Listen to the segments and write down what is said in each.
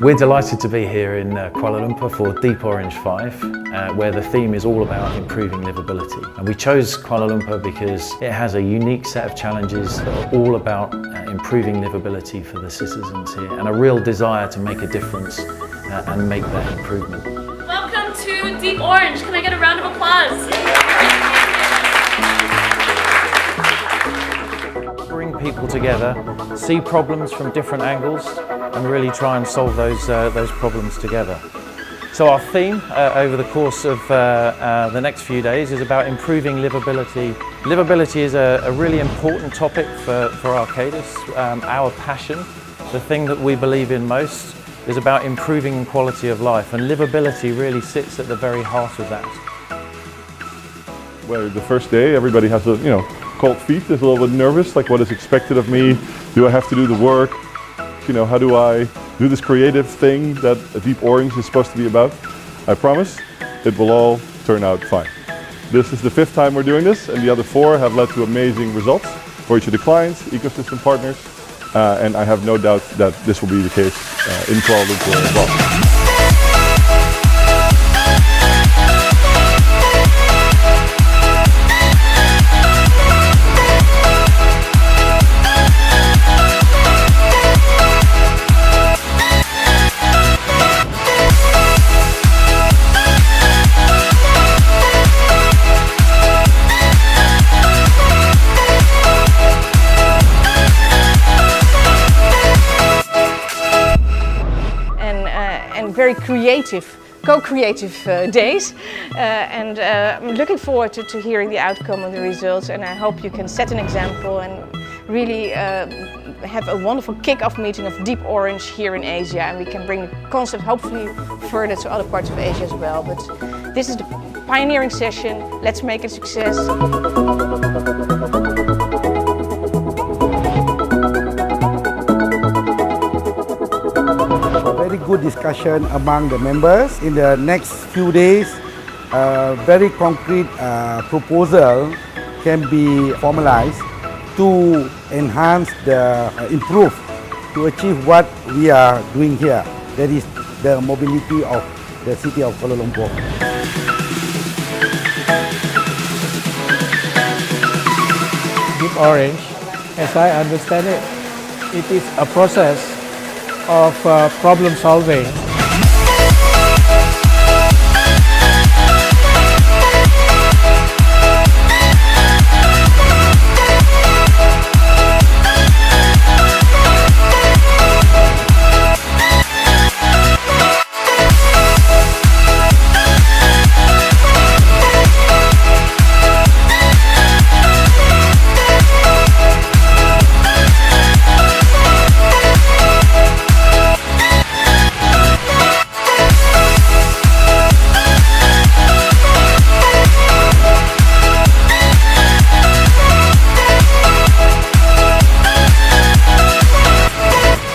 We're delighted to be here in Kuala Lumpur for Deep Orange 5, where the theme is all about improving livability. And we chose Kuala Lumpur because it has a unique set of challenges that are all about improving livability for the citizens here, and a real desire to make a difference and make that improvement. Welcome to Deep Orange. Can I get a round of applause? Bring people together, see problems from different angles, and really try and solve those problems together. So our theme over the course of the next few days is about improving livability. Livability is a really important topic for Arcadis. Our passion, the thing that we believe in most, is about improving quality of life, and livability really sits at the very heart of that. Well, the first day everybody has a cold feet, is a little bit nervous, like what is expected of me, do I have to do the work, how do I do this creative thing that a Deep Orange is supposed to be about. I promise it will all turn out fine. This is the 5th time we're doing this, and the other 4 have led to amazing results for each of the clients, ecosystem partners, and I have no doubt that this will be the case in Kuala Lumpur as well. Very creative, co-creative days, and I'm looking forward to hearing the outcome of the results, and I hope you can set an example and really have a wonderful kick-off meeting of Deep Orange here in Asia, and we can bring the concept hopefully further to other parts of Asia as well. But this is the pioneering session, let's make it a success. Very good discussion among the members. In the next few days, very concrete proposal can be formalized to enhance improve, to achieve what we are doing here. That is the mobility of the city of Kuala Lumpur. Deep Orange, as I understand it, it is a process of problem solving.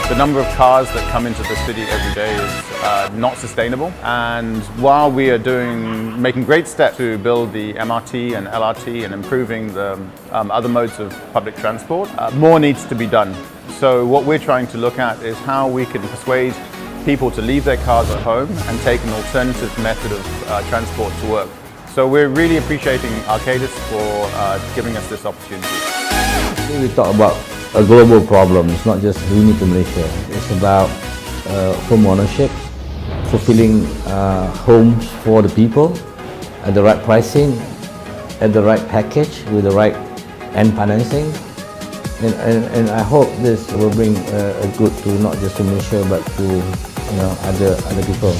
The number of cars that come into the city every day is not sustainable, and while we are making great steps to build the MRT and LRT and improving the other modes of public transport, more needs to be done. So what we're trying to look at is how we can persuade people to leave their cars at home and take an alternative method of transport to work. So we're really appreciating Arcadis for giving us this opportunity. We talk about a global problem. It's not just unique to Malaysia. It's about home ownership, fulfilling homes for the people at the right pricing, at the right package, with the right end financing. And I hope this will bring a good to not just to Malaysia but to other people.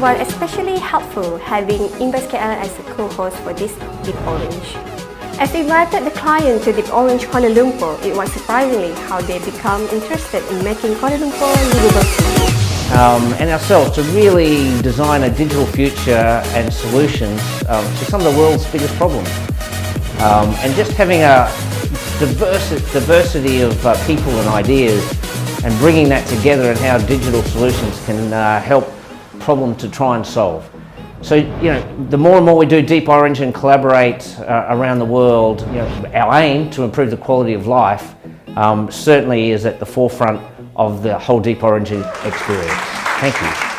was especially helpful having Invest KL as a co-host for this Deep Orange. As we invited the client to Deep Orange Kuala Lumpur, it was surprisingly how they become interested in making Kuala Lumpur livable city. And ourselves to really design a digital future and solutions to some of the world's biggest problems. And just having a diversity of people and ideas and bringing that together and how digital solutions can help problems to try and solve. So, the more and more we do Deep Orange and collaborate around the world, our aim to improve the quality of life certainly is at the forefront of the whole Deep Orange experience. Thank you.